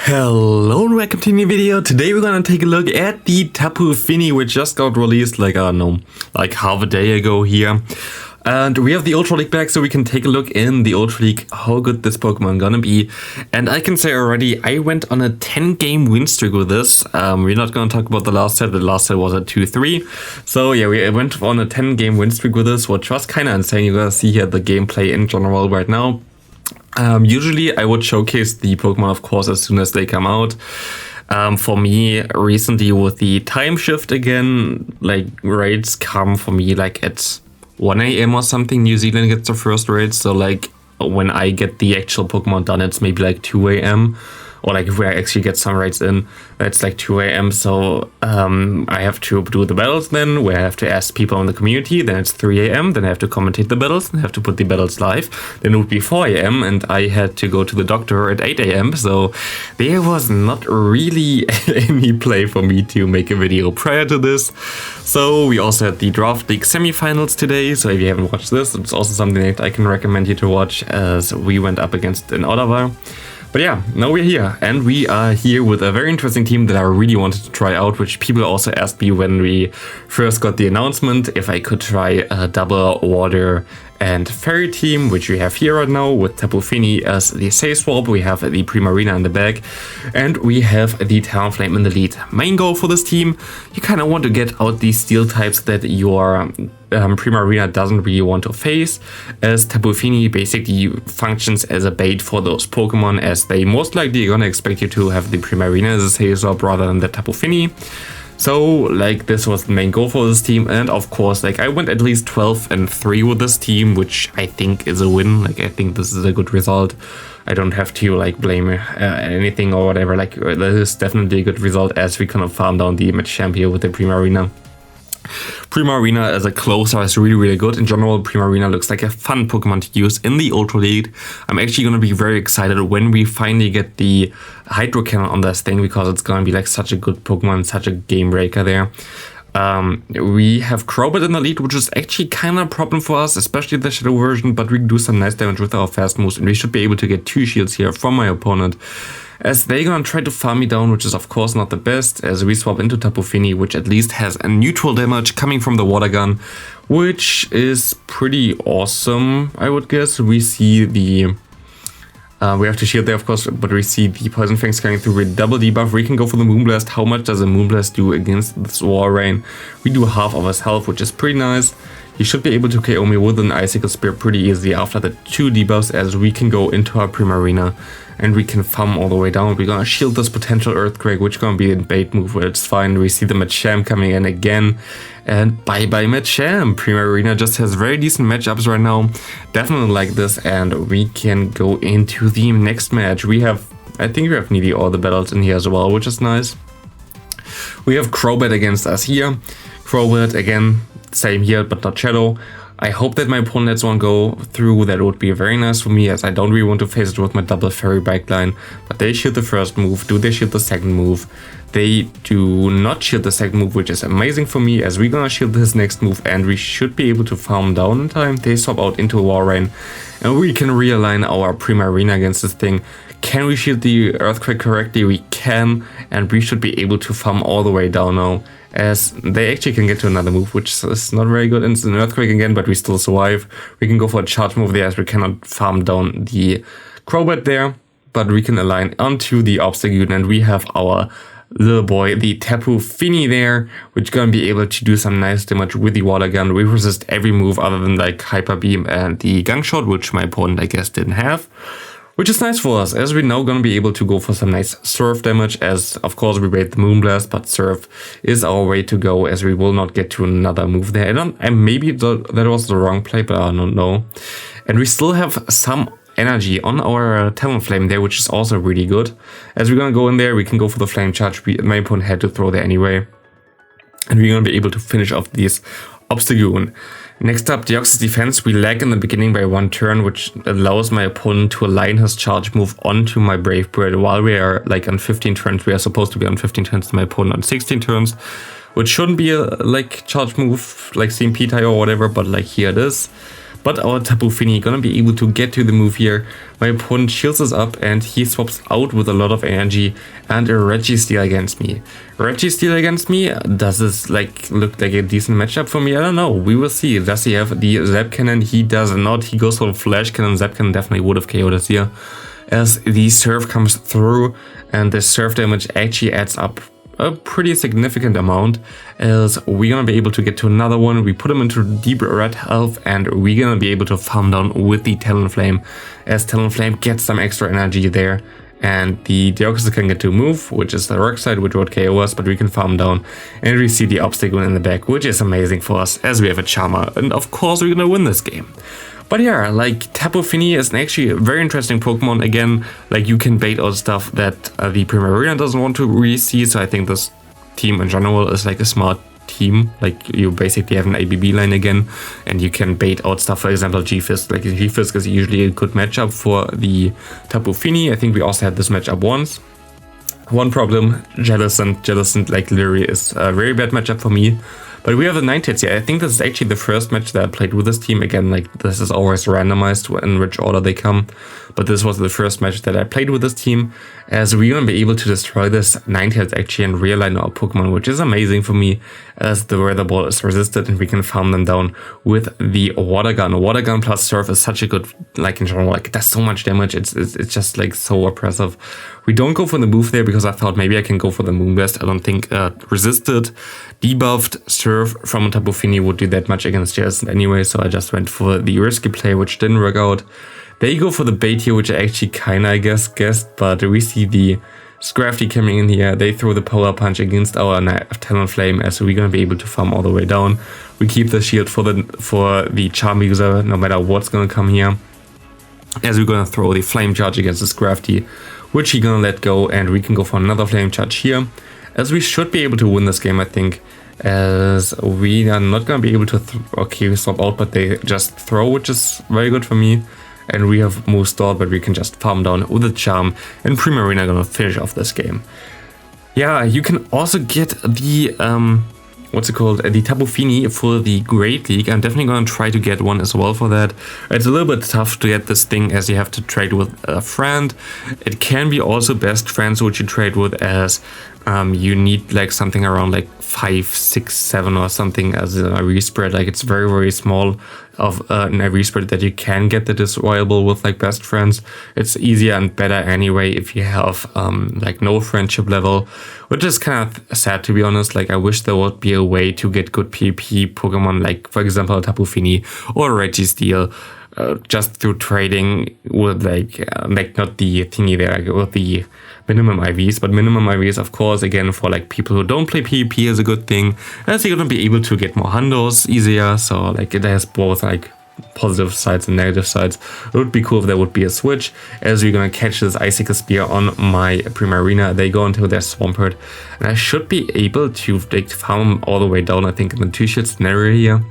Hello and welcome to a new video. Today we're gonna take a look at the Tapu Fini, which just got released like, I don't know, like half a day ago here. And we have the Ultra League back, so we can take a look in the Ultra League how good this Pokemon gonna be. And I can say already, I went on a 10-game win streak with this. We're not gonna talk about the last set. The last set was a 2-3. So yeah, we went on a 10-game win streak with this, which was kind of insane. You're gonna see here the gameplay in general right now. Usually I would showcase the Pokemon, of course, as soon as they come out. For me, recently with the time shift again, like raids come for me like at 1 AM or something. New Zealand gets the first raid, so like when I get the actual Pokemon done, it's maybe like 2 AM. Or like if I actually get some raids in, it's like 2 AM. So I have to do the battles then, where I have to ask people in the community. Then it's 3 AM. Then I have to commentate the battles and have to put the battles live. Then it would be 4 AM and I had to go to the doctor at 8 AM. So there was not really any play for me to make a video prior to this. So we also had the Draft League semifinals today. So if you haven't watched this, it's also something that I can recommend you to watch, as we went up against an Ottawa. But yeah, now we're here, and we are here with a very interesting team that I really wanted to try out, which people also asked me when we first got the announcement if I could try a double water and fairy team, which we have here right now with Tapu Fini as the Say Swap. We have the Primarina in the back, and we have the Talonflame in the lead. Main goal for this team, you kind of want to get out these steel types that your Primarina doesn't really want to face, as Tapu Fini basically functions as a bait for those Pokemon, as they most likely are gonna expect you to have the Primarina as a Say Swap rather than the Tapu Fini. So like this was the main goal for this team, and of course like I went at least 12-3 with this team, which I think is a win. Like I think this is a good result. I don't have to like blame anything or whatever. Like this is definitely a good result, as we kind of farm down the Machamp here with the Primarina. Primarina as a closer is really good. In general, Primarina looks like a fun Pokemon to use in the Ultra League. I'm actually going to be very excited when we finally get the Hydro Cannon on this thing, because it's going to be like such a good Pokemon, such a game breaker there. We have Crobat in the lead, which is actually kind of a problem for us, especially the Shadow version, but we can do some nice damage with our fast moves, and we should be able to get 2 shields here from my opponent, as they're gonna try to farm me down, which is of course not the best, as we swap into Tapu Fini, which at least has a neutral damage coming from the water gun, which is pretty awesome, I would guess. We see the we have to shield there, of course, but we see the Poison Fangs coming through with double debuff. We can go for the Moonblast. How much does a Moonblast do against this Walrein? We do half of his health, which is pretty nice. He should be able to KO me with an Icicle Spear pretty easily after the 2 debuffs, as we can go into our Primarina and we can farm all the way down. We're gonna shield this potential Earthquake, which is gonna be a bait move, where it's fine. We see the Machamp coming in again, and bye bye Machamp. Primarina just has very decent matchups right now. Definitely like this, and we can go into the next match. I think we have nearly all the battles in here as well, which is nice. We have Crobat against us here. Crobat again, same here, but not Shadow. I hope that my opponent lets one go through. That would be very nice for me, as I don't really want to face it with my double fairy bike line. But they shield the first move. Do they shield the second move? They do not shield the second move, which is amazing for me, as we're gonna shield his next move, and we should be able to farm down in time. They swap out into a Walrein, and we can realign our Primarina against this thing. Can we shield the Earthquake correctly? We can, and we should be able to farm all the way down now, as they actually can get to another move, which is not very good. And it's an Earthquake again, but we still survive. We can go for a charge move there, as we cannot farm down the Crobat there, but we can align onto the Obstagoon, and we have our little boy, the Tapu Fini there, which is gonna be able to do some nice damage with the water gun. We resist every move other than like Hyper Beam and the Gunk Shot, which my opponent I guess didn't have. Which is nice for us, as we're now going to be able to go for some nice Surf damage, as of course we bait the Moonblast, but Surf is our way to go, as we will not get to another move there. And maybe that was the wrong play, but I don't know. And we still have some energy on our Talonflame there, which is also really good. As we're going to go in there, we can go for the Flame Charge. My opponent had to throw there anyway. And we're going to be able to finish off this Obstagoon. Next up, Deoxys Defense. We lag in the beginning by 1 turn, which allows my opponent to align his charge move onto my Brave Bird. While we are like on 15 turns, we are supposed to be on 15 turns, my opponent on 16 turns, which shouldn't be a like charge move like CMP tie or whatever, but like here it is. But our Tapu Fini gonna be able to get to the move here. My opponent shields us up and he swaps out with a lot of energy and a Registeel against me. Registeel against me, does this like look like a decent matchup for me? I don't know, we will see. Does he have the Zap Cannon? He does not. He goes for the Flash Cannon. Zap Cannon definitely would have KO'd us here, as the Surf comes through and the Surf damage actually adds up a pretty significant amount, as we're gonna be able to get to another one. We put him into deep red health and we're gonna be able to farm down with the Talonflame, as Talonflame gets some extra energy there, and the Deoxys can get to move, which is the Rock side, which would KO us, but we can farm down, and we see the obstacle in the back, which is amazing for us as we have a Charmer, and of course we're gonna win this game. But yeah, like Tapu Fini is actually a very interesting Pokemon. Again, like you can bait out stuff that the Primarina doesn't want to really see. So I think this team in general is like a smart team. Like you basically have an ABB line again, and you can bait out stuff. For example, G-Fisk. Like G-Fisk is usually a good matchup for the Tapu Fini. I think we also had this matchup once. One problem, Jellicent like literally is a very bad matchup for me. But we have a Ninetales here. I think this is actually the first match that I played with this team. Again, like this is always randomized in which order they come. But this was the first match that I played with this team, as we're gonna be able to destroy this Ninetales actually and realign our Pokemon, which is amazing for me, as the Weather Ball is resisted and we can farm them down with the Water Gun. Water Gun plus Surf is such a good, like in general, like it does so much damage. It's just like so oppressive. We don't go for the move there because I thought maybe I can go for the Moonblast. I don't think resisted, debuffed Surf from Tapu Fini would do that much against Jellicent anyway, so I just went for the risky play, which didn't work out. They go for the bait here, which I actually kinda guessed, but we see the Scrafty coming in here. They throw the Power Punch against our Talonflame, as we're gonna be able to farm all the way down. We keep the shield for the Charm user, no matter what's gonna come here, as we're gonna throw the Flame Charge against the Scrafty, which he's gonna let go, and we can go for another Flame Charge here, as we should be able to win this game, I think, as we are not gonna be able to, okay, we swap out, but they just throw, which is very good for me. And we have moves stored, but we can just farm down with a Charm, and Primarina gonna finish off this game. Yeah, you can also get the, what's it called, the Tapu Fini for the Great League. I'm definitely gonna try to get one as well for that. It's a little bit tough to get this thing, as you have to trade with a friend. It can be also best friends which you trade with, as you need like something around like 5, 6, 7 or something as a respread. Like it's very, very small of an respread that you can get that is viable with like best friends. It's easier and better anyway if you have like no friendship level, which is kind of sad, to be honest. Like I wish there would be a way to get good PvP Pokemon, like for example Tapu Fini or Registeel, just through trading with like not the thingy there, like with the minimum IVs, but minimum IVs, of course, again, for like people who don't play PvP is a good thing, as you're gonna be able to get more hundos easier. So like it has both like positive sides and negative sides. It would be cool if there would be a switch, as we're gonna catch this Icicle Spear on my Primarina. They go into their Swampert, and I should be able to like farm all the way down, I think, in the 2-shot scenario here.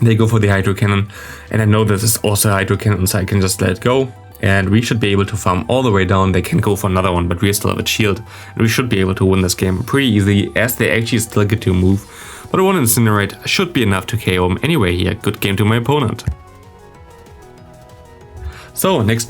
They go for the Hydro Cannon, and I know this is also a Hydro Cannon, so I can just let it go. And we should be able to farm all the way down. They can go for another one, but we still have a shield. And we should be able to win this game pretty easily, as they actually still get to move. But one Incinerate should be enough to KO him anyway here. Good game to my opponent. So next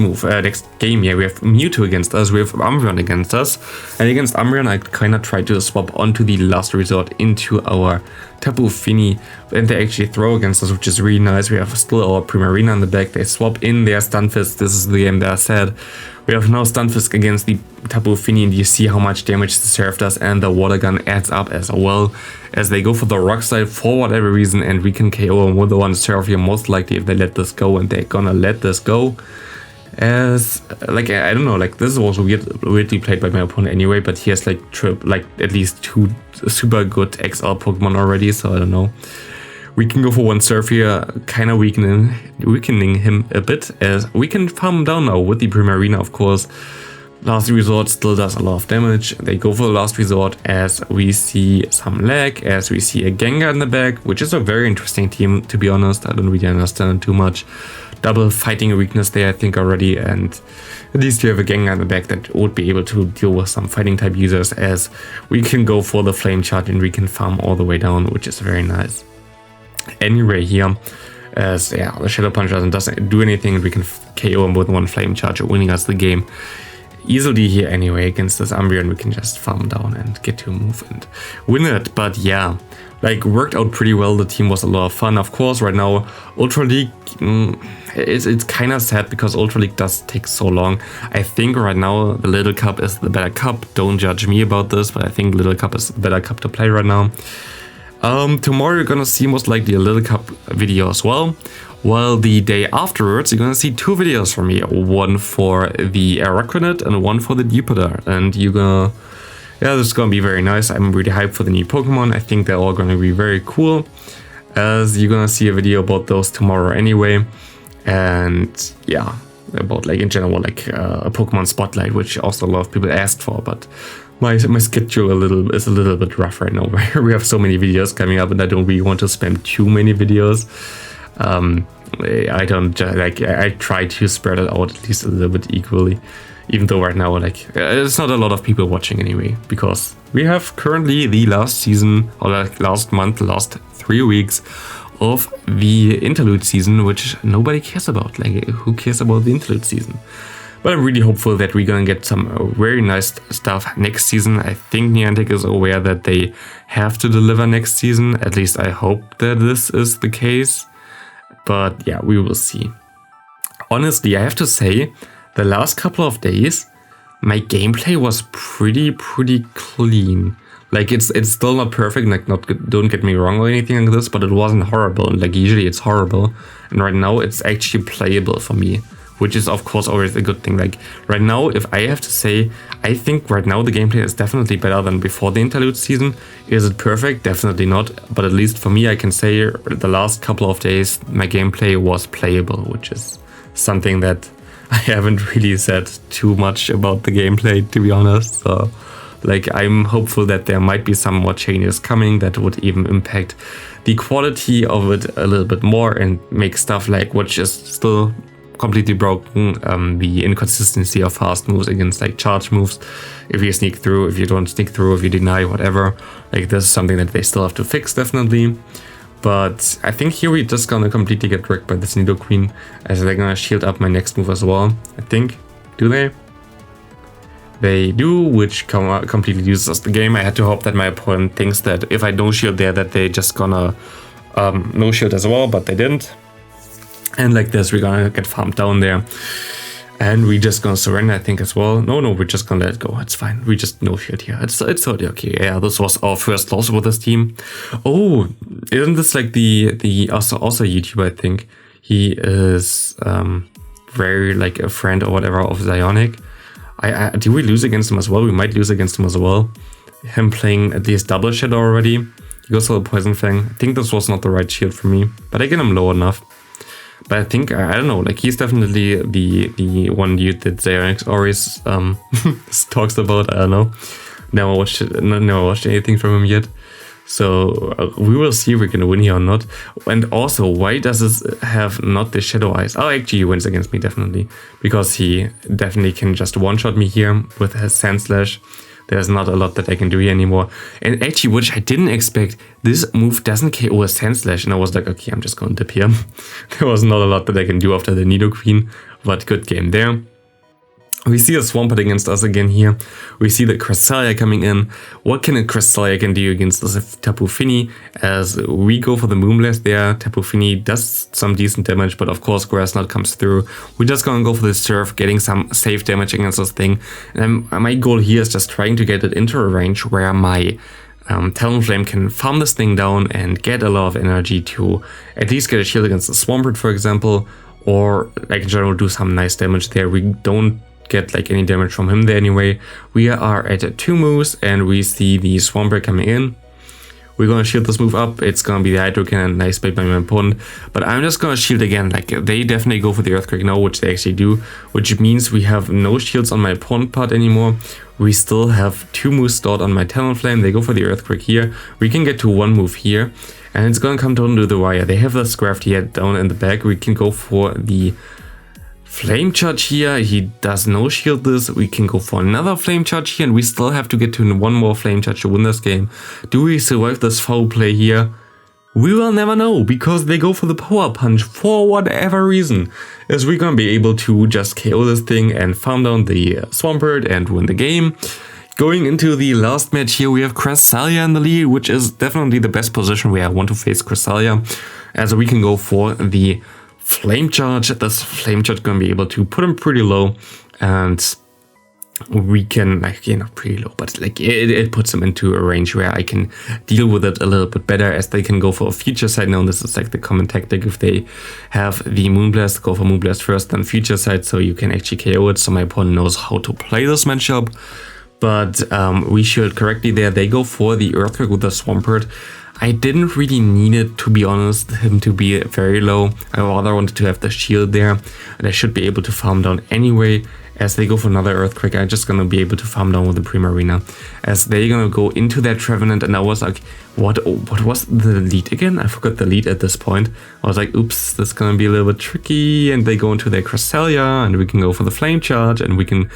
game here, we have Mewtwo against us, we have Umbreon against us. And against Umbreon I kinda tried to swap onto the last resort into our Tapu Fini, and they actually throw against us, which is really nice. We have still our Primarina in the back. They swap in their Stunfisk. This is the game that I said. We have now Stunfisk against the Tapu Fini, and you see how much damage the Surf does, and the Water Gun adds up as well, as they go for the Rock side for whatever reason, and we can KO them with the one Surf here, most likely, if they let this go, and they're gonna let this go. As like I don't know, like this was weirdly played by my opponent anyway, but he has like at least 2 super good XL Pokemon already, so I don't know. We can go for one Surf here, kind of weakening him a bit, as we can farm him down now with the Primarina, of course. Last Resort still does a lot of damage. They go for the Last Resort, as we see some lag, as we see a Gengar in the back, which is a very interesting team, to be honest. I don't really understand it too much. Double fighting weakness there, I think, already, and at least you have a Gengar in the back that would be able to deal with some fighting type users, as we can go for the Flame Charge and we can farm all the way down, which is very nice. Anyway, here As yeah, the Shadow Punch doesn't do anything, we can KO him with one Flame Charge, winning us the game easily here anyway against this Umbreon. We can just farm down and get to a move and win it. But yeah, like worked out pretty well. The team was a lot of fun. Of course, right now Ultra League, it's kind of sad because Ultra League does take so long. I think right now the Little Cup is the better cup. Don't judge me about this, but I think Little Cup is the better cup to play right now. Tomorrow you're gonna see most likely a Little Cup video as well. While the day afterwards you're gonna see 2 videos from me. One for the Araquanid and one for the Jupiter. And you're gonna... yeah, this is gonna be very nice. I'm really hyped for the new Pokemon. I think they're all gonna be very cool. As you're gonna see a video about those tomorrow anyway. And yeah, about like in general like a Pokemon Spotlight, which also a lot of people asked for, but my schedule is a little bit rough right now. We have so many videos coming up and I don't really want to spam too many videos. I try to spread it out at least a little bit equally, even though right now like it's not a lot of people watching anyway, because we have currently the last season, or like last month, last 3 weeks of the interlude season, which nobody cares about. Like, who cares about the interlude season? But I'm really hopeful that we're gonna get some very nice stuff next season. I think Niantic is aware that they have to deliver next season. At least I hope that this is the case. But yeah, we will see. Honestly, I have to say, the last couple of days, my gameplay was pretty clean. Like, it's still not perfect, like, don't get me wrong or anything like this, but it wasn't horrible. Like, usually it's horrible. And right now it's actually playable for me, which is of course always a good thing. Like right now, if I have to say, I think right now the gameplay is definitely better than before the interlude season. Is it perfect? Definitely not. But at least for me, I can say the last couple of days my gameplay was playable, which is something that I haven't really said too much about the gameplay, to be honest. So like, I'm hopeful that there might be some more changes coming that would even impact the quality of it a little bit more and make stuff like, which is still completely broken, the inconsistency of fast moves against like charge moves. If you sneak through, if you don't sneak through, if you deny, whatever, like this is something that they still have to fix definitely. But I think here we're just gonna completely get wrecked by this Nidoqueen, as they're gonna shield up my next move as well, I think. Do they? They do, which completely uses the game. I had to hope that my opponent thinks that if I no shield there, that they just gonna no shield as well, but they didn't. And like this, we're gonna get farmed down there. And we're just gonna surrender, I think, as well. No, we're just gonna let it go. It's fine. We just no shield here. It's totally okay. Yeah, this was our first loss with this team. Oh, isn't this like the also YouTuber, I think. He is very like a friend or whatever of Zionic. Did we lose against him as well? We might lose against him as well. Him playing at least double shadow already. He goes for the Poison Fang. I think this was not the right shield for me, but I get him low enough. But I think, I don't know, like he's definitely the one dude that Zionic always talks about. I don't know. Never watched anything from him yet. So we will see if we can win here or not. And also, why does this have not the Shadow Eyes? Oh, actually he wins against me, definitely. Because he definitely can just one-shot me here with his Sand Slash. There's not a lot that I can do here anymore. And actually, which I didn't expect, this move doesn't KO a Sand Slash. And I was like, okay, I'm just going to dip here. There was not a lot that I can do after the Nidoqueen, but good game there. We see a Swampert against us again here. We see the Cresselia coming in. What can a Cresselia can do against this Tapu Fini? As we go for the Moonblast there, Tapu Fini does some decent damage, but of course Grass Knot comes through. We're just gonna go for the Surf, getting some safe damage against this thing. And my goal here is just trying to get it into a range where my Talonflame can farm this thing down and get a lot of energy to at least get a shield against the Swampert, for example, or like in general do some nice damage there. We don't get like any damage from him there anyway. We are at 2 moves and we see the Swampert coming in. We're gonna shield this move up. It's gonna be the Hydro Cannon, nice bait by my opponent. But I'm just gonna shield again. Like they definitely go for the Earthquake now, which they actually do, which means we have no shields on my opponent part anymore. We still have 2 moves stored on my Talonflame. They go for the Earthquake here. We can get to 1 move here, and it's gonna come down to the wire. They have the Scraft here down in the back. We can go for the Flame Charge here. He does no shield this. We can go for another Flame Charge here, and we still have to get to 1 more Flame Charge to win this game. Do we survive this foul play here? We will never know, because they go for the power punch for whatever reason. Is we're gonna be able to just KO this thing and farm down the Swampert and win the game. Going into the last match here, we have Cresselia in the lead, which is definitely the best position where I want to face Cresselia, as we can go for the Flame Charge. This Flame Charge gonna be able to put him pretty low, and we can, like, you know, pretty low, but like it puts them into a range where I can deal with it a little bit better, as they can go for a future sight. Now this is like the common tactic: if they have the Moonblast, go for Moonblast first, then future sight, so you can actually KO it. So my opponent knows how to play this matchup. But we should correctly there. They go for the Earthquake with the Swampert. I didn't really need it, to be honest, him to be very low. I rather wanted to have the shield there, and I should be able to farm down anyway. As they go for another Earthquake, I'm just gonna be able to farm down with the Primarina, as they're gonna go into that Trevenant. And I was like, what was the lead again? I forgot the lead at this point. I was like, oops, this is gonna be a little bit tricky. And they go into their Cresselia, and we can go for the Flame Charge, and we can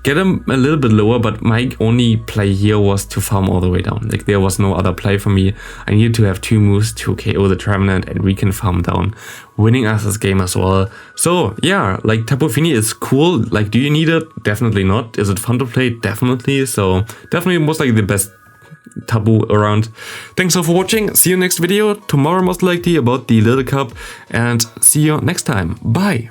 get him a little bit lower. But my only play here was to farm all the way down. Like, there was no other play for me. I needed to have 2 moves to KO the Trevenant, and we can farm down, winning us this game as well. So yeah, like, Tapu Fini is cool. Like, do you need it? Definitely not. Is it fun to play? Definitely. So definitely most likely the best Tapu around. Thanks all for watching. See you next video tomorrow, most likely, about the Little Cup, and see you next time. Bye.